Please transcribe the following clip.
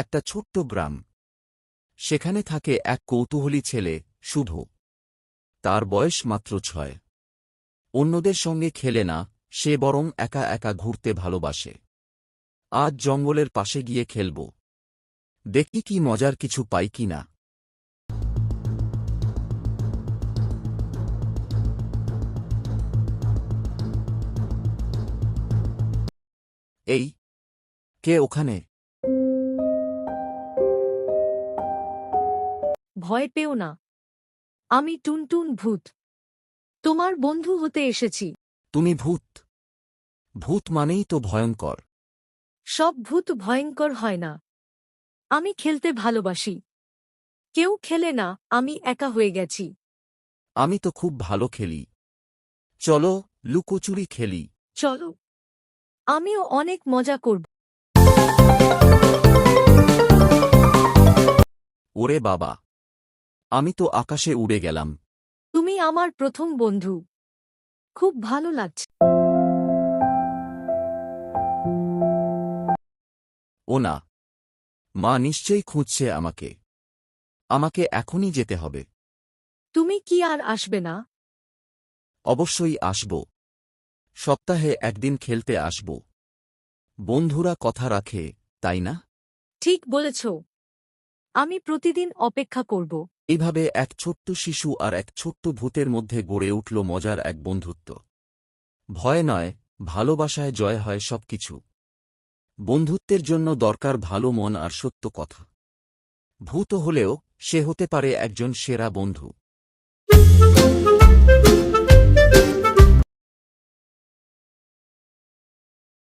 একটা ছোট্ট গ্রাম। সেখানে থাকে এক কৌতূহলী ছেলে, শুভ। তার বয়স মাত্র 6। অন্যদের সঙ্গে খেলে না, সে বরং একা একা ঘুরতে ভালোবাসে। আজ জঙ্গলের পাশে গিয়ে খেলব, দেখি কি মজার কিছু পাই কিনা। এই, কে ওখানে? ভয় পেও না, আমি টুনটুন ভূত। তোমার বন্ধু হতে এসেছি। তুমি ভূত? ভূত মানেই তো ভয়ঙ্কর। সব ভূত ভয়ঙ্কর হয় না। আমি খেলতে ভালোবাসি। কেউ খেলে না, আমি একা হয়ে গেছি। আমি তো খুব ভালো খেলি। চলো, লুকোচুরি খেলি। চলো, আমিও অনেক মজা করব। ওরে বাবা, আমি তো আকাশে উড়ে গেলাম। তুমি আমার প্রথম বন্ধু। খুব ভালো লাগছে। ও না, মা নিশ্চয়ই খুঁজছে আমাকে। আমাকে এখনই যেতে হবে। তুমি কি আর আসবে না? অবশ্যই আসব। সপ্তাহে একদিন খেলতে আসব। বন্ধুরা কথা রাখে, তাই না? ঠিক বলেছ। আমি প্রতিদিন অপেক্ষা করব। এইভাবে এক ছোট্ট শিশু আর এক ছোট্ট ভূতের মধ্যে গড়ে উঠল মজার এক বন্ধুত্ব। ভয় নয়, ভালোবাসায় জয় হয় সবকিছু। বন্ধুত্বের জন্য দরকার ভালো মন আর সত্য কথা। ভূত হলেও সে হতে পারে একজন সেরা বন্ধু।